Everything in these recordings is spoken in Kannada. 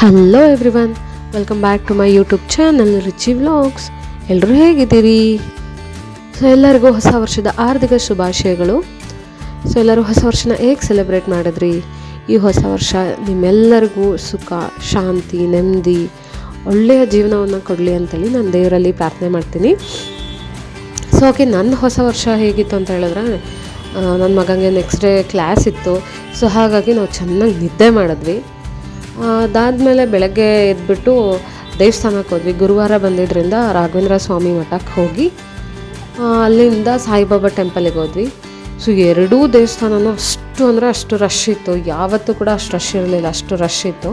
Hello everyone, welcome back to my YouTube channel Richie vlogs. ಎಲ್ಲರೂ ಹೇಗಿದ್ದೀರಿ? ಸೊ ಎಲ್ಲರಿಗೂ ಹೊಸ ವರ್ಷದ ಹಾರ್ದಿಕ ಶುಭಾಶಯಗಳು. ಸೊ ಎಲ್ಲರೂ ಹೊಸ ವರ್ಷನ ಹೇಗೆ ಸೆಲೆಬ್ರೇಟ್ ಮಾಡಿದ್ರಿ? ಈ ಹೊಸ ವರ್ಷ ನಿಮ್ಮೆಲ್ಲರಿಗೂ ಸುಖ, ಶಾಂತಿ, ನೆಮ್ಮದಿ, ಒಳ್ಳೆಯ ಜೀವನವನ್ನು ಕೊಡಲಿ ಅಂತೇಳಿ ನಾನು ದೇವರಲ್ಲಿ ಪ್ರಾರ್ಥನೆ ಮಾಡ್ತೀನಿ. ಸೊ ನನ್ನ ಹೊಸ ವರ್ಷ ಹೇಗಿತ್ತು ಅಂತ ಹೇಳಿದ್ರೆ, ನನ್ನ ಮಗನಿಗೆ ನೆಕ್ಸ್ಟ್ ಡೇ ಕ್ಲಾಸ್ ಇತ್ತು. ಸೊ ಹಾಗಾಗಿ ನಾವು ಚೆನ್ನಾಗಿ ನಿದ್ದೆ ಮಾಡಿದ್ವಿ. ಅದಾದಮೇಲೆ ಬೆಳಗ್ಗೆ ಎದ್ಬಿಟ್ಟು ದೇವಸ್ಥಾನಕ್ಕೆ ಹೋದ್ವಿ. ಗುರುವಾರ ಬಂದಿದ್ದರಿಂದ ರಾಘವೇಂದ್ರ ಸ್ವಾಮಿ ಮಠಕ್ಕೆ ಹೋಗಿ ಅಲ್ಲಿಂದ ಸಾಯಿಬಾಬಾ ಟೆಂಪಲಿಗೆ ಹೋದ್ವಿ. ಸೊ ಎರಡೂ ದೇವಸ್ಥಾನನೂ ಅಷ್ಟು ರಶ್ ಇತ್ತು. ಯಾವತ್ತೂ ಕೂಡ ಅಷ್ಟು ರಶ್ ಇರಲಿಲ್ಲ, ಅಷ್ಟು ರಶ್ ಇತ್ತು.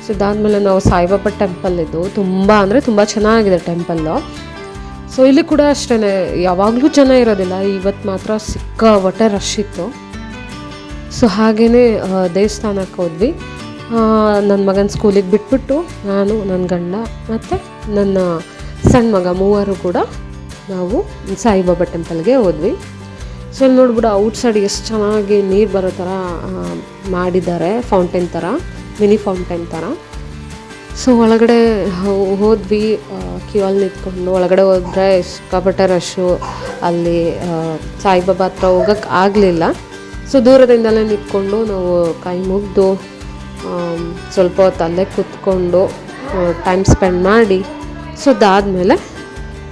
ಸೊ ಇದಾದಮೇಲೆ ನಾವು ಸಾಯಿಬಾಬಾ ಟೆಂಪಲ್ ಇದ್ದು ತುಂಬ ಚೆನ್ನಾಗಿದೆ ಟೆಂಪಲ್ಲು. ಸೊ ಇಲ್ಲಿ ಕೂಡ ಅಷ್ಟೇ, ಯಾವಾಗಲೂ ಜನ ಇರೋದಿಲ್ಲ. ಇವತ್ತು ಮಾತ್ರ ಸಿಕ್ಕಾಪಟ್ಟೆ ರಶ್ ಇತ್ತು. ಸೊ ಹಾಗೆಯೇ ದೇವಸ್ಥಾನಕ್ಕೆ ಹೋದ್ವಿ. ನನ್ನ ಮಗನ ಸ್ಕೂಲಿಗೆ ಬಿಟ್ಬಿಟ್ಟು ನಾನು, ನನ್ನ ಗಂಡ ಮತ್ತು ನನ್ನ ಸಣ್ಣ ಮಗ ಮೂವರು ಕೂಡ ನಾವು ಸಾಯಿಬಾಬಾ ಟೆಂಪಲ್ಗೆ ಹೋದ್ವಿ. ಸೊ ಇಲ್ಲಿ ನೋಡ್ಬಿಟ್ಟು ಔಟ್ಸೈಡ್ ಎಷ್ಟು ಚೆನ್ನಾಗಿ ನೀರು ಬರೋ ಥರ ಮಾಡಿದ್ದಾರೆ, ಫೌಂಟೇನ್ ಥರ, ಮಿನಿ ಫೌಂಟೇನ್ ಥರ. ಸೊ ಒಳಗಡೆ ಹೋದ್ವಿ. ಕ್ಯೂ ಅಲ್ಲಿ ನಿಂತ್ಕೊಂಡು ಒಳಗಡೆ ಹೋದರೆ ಸಿಕ್ಕಾಪಟ್ಟೆ ರಶ್ಶು. ಅಲ್ಲಿ ಸಾಯಿಬಾಬಾ ಹತ್ರ ಹೋಗೋಕ್ಕೆ ಆಗಲಿಲ್ಲ. ಸೊ ದೂರದಿಂದಲೇ ನಿಂತ್ಕೊಂಡು ನಾವು ಕೈ ಮುಗಿದು ಸ್ವಲ್ಪ ಹೊತ್ತು ಅಲ್ಲೇ ಕೂತ್ಕೊಂಡು ಟೈಮ್ ಸ್ಪೆಂಡ್ ಮಾಡಿ, ಸೊ ಅದಾದಮೇಲೆ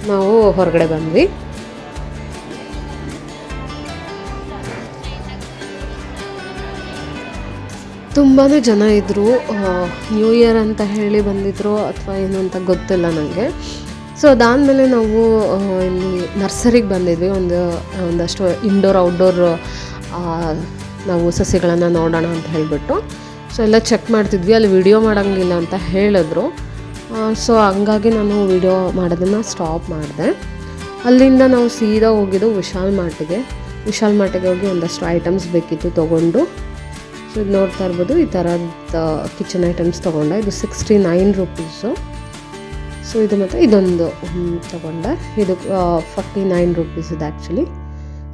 ನಾವು ಹೊರಗಡೆ ಬಂದ್ವಿ. ತುಂಬಾ ಜನ ಇದ್ದರು. ನ್ಯೂ ಇಯರ್ ಅಂತ ಹೇಳಿ ಬಂದಿದ್ರು ಅಥವಾ ಏನು ಅಂತ ಗೊತ್ತಿಲ್ಲ ನನಗೆ. ಸೊ ಅದಾದಮೇಲೆ ನಾವು ಇಲ್ಲಿ ನರ್ಸರಿಗೆ ಬಂದಿದ್ವಿ. ಒಂದಷ್ಟು ಇಂಡೋರ್ ಔಟ್ಡೋರ್ ನಾವು ಸಸ್ಯಗಳನ್ನು ನೋಡೋಣ ಅಂತ ಹೇಳಿಬಿಟ್ಟು. ಸೊ ಎಲ್ಲ ಚೆಕ್ ಮಾಡ್ತಿದ್ವಿ. ಅಲ್ಲಿ ವಿಡಿಯೋ ಮಾಡೋಂಗಿಲ್ಲ ಅಂತ ಹೇಳಿದ್ರು. ಸೊ ಹಂಗಾಗಿ ನಾನು ವಿಡಿಯೋ ಮಾಡೋದನ್ನು ಸ್ಟಾಪ್ ಮಾಡಿದೆ. ಅಲ್ಲಿಂದ ನಾವು ಸೀದಾ ಹೋಗಿದ್ದು ವಿಶಾಲ್ ಮಾರ್ಟಿಗೆ ಹೋಗಿ ಒಂದಷ್ಟು ಐಟಮ್ಸ್ ಬೇಕಿತ್ತು ತೊಗೊಂಡು. ಸೊ ಇದು ನೋಡ್ತಾ ಇರ್ಬೋದು, ಈ ಥರದ ಕಿಚನ್ ಐಟಮ್ಸ್ ತೊಗೊಂಡೆ. ಇದು 69 ರುಪೀಸು. ಸೊ ಇದು ಮತ್ತು ಇದೊಂದು ತೊಗೊಂಡೆ. ಇದು 49 ರುಪೀಸ್ ಇದು ಆ್ಯಕ್ಚುಲಿ.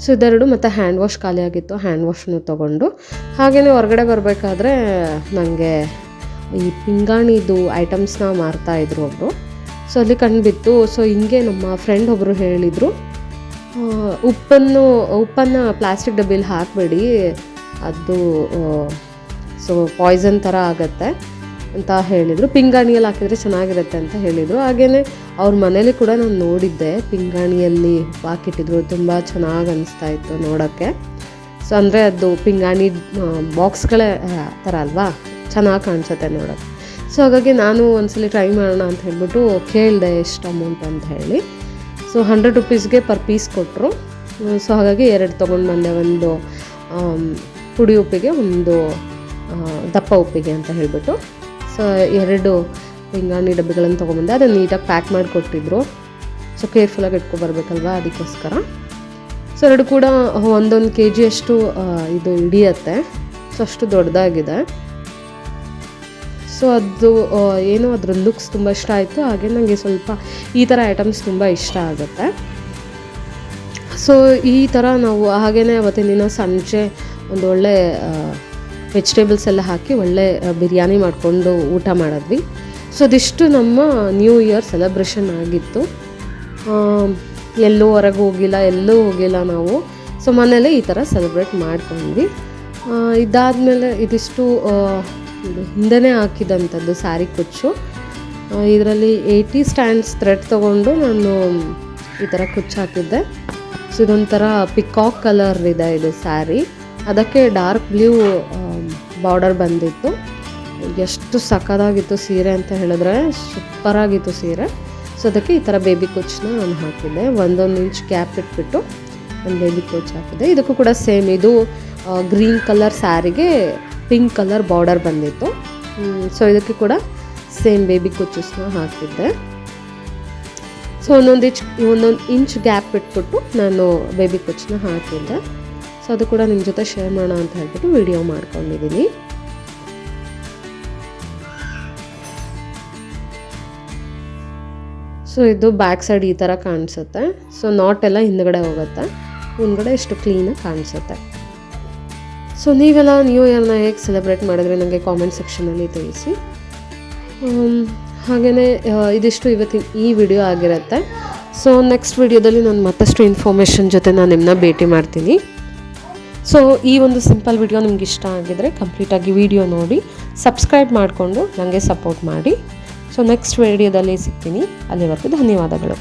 ಸೊ ಇದೆರಡು, ಮತ್ತು ಹ್ಯಾಂಡ್ ವಾಶ್ ಖಾಲಿ ಆಗಿತ್ತು, ಹ್ಯಾಂಡ್ ವಾಶ್ನು ತೊಗೊಂಡು ಹಾಗೆಯೇ ಹೊರಗಡೆ ಬರಬೇಕಾದ್ರೆ ನನಗೆ ಈ ಪಿಂಗಾಣಿದು ಐಟಮ್ಸ್ನ ಮಾರ್ತಾಯಿದ್ರು ಒಬ್ಬರು. ಸೊ ಅಲ್ಲಿ ಕಂಡುಬಿತ್ತು. ಸೊ ಹಿಂಗೆ ನಮ್ಮ ಫ್ರೆಂಡ್ ಒಬ್ಬರು ಹೇಳಿದರು, ಉಪ್ಪನ್ನು ಪ್ಲಾಸ್ಟಿಕ್ ಡಬ್ಬಿಲಿ ಹಾಕಬೇಡಿ, ಅದು ಸೊ ಪಾಯ್ಸನ್ ಥರ ಆಗುತ್ತೆ ಅಂತ ಹೇಳಿದರು. ಪಿಂಗಾಣಿಯಲ್ಲಿ ಹಾಕಿದರೆ ಚೆನ್ನಾಗಿರುತ್ತೆ ಅಂತ ಹೇಳಿದರು. ಹಾಗೆಯೇ ಅವ್ರ ಮನೇಲಿ ಕೂಡ ನಾನು ನೋಡಿದ್ದೆ, ಪಿಂಗಾಣಿಯಲ್ಲಿ ಹಾಕಿಟ್ಟಿದ್ರು. ತುಂಬ ಚೆನ್ನಾಗಿ ಅನಿಸ್ತಾ ಇತ್ತು ನೋಡೋಕ್ಕೆ. ಸೊ ಅಂದರೆ ಅದು ಪಿಂಗಾಣಿ ಬಾಕ್ಸ್ಗಳೇ ಥರ ಅಲ್ವಾ, ಚೆನ್ನಾಗಿ ಕಾಣಿಸುತ್ತೆ ನೋಡೋಕ್ಕೆ. ಸೊ ಹಾಗಾಗಿ ನಾನು ಒಂದ್ಸಲ ಟ್ರೈ ಮಾಡೋಣ ಅಂತ ಹೇಳ್ಬಿಟ್ಟು ಕೇಳಿದೆ ಎಷ್ಟು ಅಮೌಂಟ್ ಅಂತ ಹೇಳಿ. ಸೊ 100 ರುಪೀಸ್ಗೆ ಪರ್ ಪೀಸ್ ಕೊಟ್ಟರು. ಸೊ ಹಾಗಾಗಿ 2 ತೊಗೊಂಡು ಬಂದೆ. ಒಂದು ಪುಡಿ ಉಪ್ಪಿಗೆ, ಒಂದು ದಪ್ಪ ಉಪ್ಪಿಗೆ ಅಂತ ಹೇಳಿಬಿಟ್ಟು. ಸೊ 2 ಪಿಂಗಾಣಿ ಡಬ್ಬಿಗಳನ್ನು ತೊಗೊಂಬಂದೆ. ಅದನ್ನು ನೀಟಾಗಿ ಪ್ಯಾಕ್ ಮಾಡಿ ಕೊಟ್ಟಿದ್ರು. ಸೊ ಕೇರ್ಫುಲ್ಲಾಗಿ ಇಟ್ಕೊಬರ್ಬೇಕಲ್ವ, ಅದಕ್ಕೋಸ್ಕರ. ಸೊ 2 ಕೂಡ 1 kg ಅಷ್ಟು ಇದು ಹಿಡಿಯತ್ತೆ. ಸೊ ಅಷ್ಟು ದೊಡ್ಡದಾಗಿದೆ. ಸೊ ಅದು ಏನೋ ಅದ್ರ ಲುಕ್ಸ್ ತುಂಬ ಇಷ್ಟ ಆಯಿತು. ಹಾಗೆ ನನಗೆ ಸ್ವಲ್ಪ ಈ ಥರ ಐಟಮ್ಸ್ ತುಂಬ ಇಷ್ಟ ಆಗುತ್ತೆ. ಸೊ ಈ ಥರ ನಾವು ಹಾಗೆಯೇ ಅವತ್ತಿನ ದಿನ ಸಂಜೆ ಒಂದು ಒಳ್ಳೆ ವೆಜಿಟೇಬಲ್ಸ್ ಎಲ್ಲ ಹಾಕಿ ಒಳ್ಳೆ ಬಿರಿಯಾನಿ ಮಾಡಿಕೊಂಡು ಊಟ ಮಾಡಿದ್ವಿ. ಸೊ ಅದಿಷ್ಟು ನಮ್ಮ ನ್ಯೂ ಇಯರ್ ಸೆಲೆಬ್ರೇಷನ್ ಆಗಿತ್ತು. ಎಲ್ಲೂ ಹೊರಗೆ ಹೋಗಿಲ್ಲ ನಾವು. ಸೊ ಮನೇಲೇ ಈ ಥರ ಸೆಲೆಬ್ರೇಟ್ ಮಾಡ್ಕೊಂಡ್ವಿ. ಇದಾದಮೇಲೆ ಇದಿಷ್ಟು ಹಿಂದೆನೇ ಹಾಕಿದಂಥದ್ದು ಸ್ಯಾರಿ ಕುಚ್ಚು. ಇದರಲ್ಲಿ 80 ಸ್ಟ್ಯಾಂಡ್ಸ್ ಥ್ರೆಡ್ ತೊಗೊಂಡು ನಾನು ಈ ಥರ ಕುಚ್ಚು ಹಾಕಿದ್ದೆ. ಸೊ ಇದೊಂಥರ ಪಿಕಾಕ್ ಕಲರ್ ಇದೆ ಇದು ಸ್ಯಾರಿ. ಅದಕ್ಕೆ ಡಾರ್ಕ್ ಬ್ಲೂ ಬಾರ್ಡರ್ ಬಂದಿತ್ತು. ಎಷ್ಟು ಸಖತ್ತಾಗಿತ್ತು ಸೀರೆ ಅಂತ ಹೇಳಿದ್ರೆ, ಸೂಪರಾಗಿತ್ತು ಸೀರೆ. ಸೊ ಅದಕ್ಕೆ ಈ ಥರ ಬೇಬಿ ಕುಚ್ಚನ್ನ ನಾನು ಹಾಕಿದ್ದೆ. 1 ಇಂಚ್ ಗ್ಯಾಪ್ ಇಟ್ಬಿಟ್ಟು ಒಂದು ಬೇಬಿ ಕುಚ್ಚು ಹಾಕಿದ್ದೆ. ಇದಕ್ಕೂ ಕೂಡ ಸೇಮ್, ಇದು ಗ್ರೀನ್ ಕಲರ್ ಸ್ಯಾರಿಗೆ ಪಿಂಕ್ ಕಲರ್ ಬಾರ್ಡರ್ ಬಂದಿತ್ತು. ಸೊ ಇದಕ್ಕೆ ಕೂಡ ಸೇಮ್ ಬೇಬಿ ಕುಚ್ಚಸ್ನ ಹಾಕಿದ್ದೆ. ಸೊ 1 ಇಂಚ್ ಗ್ಯಾಪ್ ಇಟ್ಬಿಟ್ಟು ನಾನು ಬೇಬಿ ಕುಚ್ಚನ್ನ ಹಾಕಿದ್ದೆ. ಸೊ ಅದು ಕೂಡ ನಿಮ್ಮ ಜೊತೆ ಶೇರ್ ಮಾಡೋಣ ಅಂತ ಹೇಳ್ಬಿಟ್ಟು ವಿಡಿಯೋ ಮಾಡ್ಕೊಂಡಿದ್ದೀನಿ. ಸೊ ಇದು ಬ್ಯಾಕ್ ಸೈಡ್ ಈ ಥರ ಕಾಣಿಸುತ್ತೆ. ಸೊ ನಾಟ್ ಎಲ್ಲ ಹಿಂದ್ಗಡೆ ಹೋಗುತ್ತೆ, ಮುಂದ್ಗಡೆ ಎಷ್ಟು ಕ್ಲೀನಾಗಿ ಕಾಣಿಸುತ್ತೆ. ಸೊ ನೀವೆಲ್ಲ ನ್ಯೂ ಇಯರ್ನ ಹೇಗೆ ಸೆಲೆಬ್ರೇಟ್ ಮಾಡಿದ್ರೆ ನನಗೆ ಕಾಮೆಂಟ್ ಸೆಕ್ಷನಲ್ಲಿ ತಿಳಿಸಿ. ಹಾಗೆಯೇ ಇದಿಷ್ಟು ಇವತ್ತಿನ ಈ ವಿಡಿಯೋ ಆಗಿರುತ್ತೆ. ಸೊ ನೆಕ್ಸ್ಟ್ ವಿಡಿಯೋದಲ್ಲಿ ನಾನು ಮತ್ತಷ್ಟು ಇನ್ಫಾರ್ಮೇಷನ್ ಜೊತೆ ನಾನು ನಿಮ್ಮನ್ನ ಭೇಟಿ ಮಾಡ್ತೀನಿ. ಸೊ ಈ ಒಂದು ಸಿಂಪಲ್ ವಿಡಿಯೋ ನಿಮ್ಗೆ ಇಷ್ಟ ಆಗಿದರೆ ಕಂಪ್ಲೀಟಾಗಿ ವಿಡಿಯೋ ನೋಡಿ ಸಬ್ಸ್ಕ್ರೈಬ್ ಮಾಡಿಕೊಂಡು ನನಗೆ ಸಪೋರ್ಟ್ ಮಾಡಿ. ಸೊ ನೆಕ್ಸ್ಟ್ ವಿಡಿಯೋದಲ್ಲಿ ಸಿಗ್ತೀನಿ. ಅಲ್ಲಿವರೆಗೂ ಧನ್ಯವಾದಗಳು.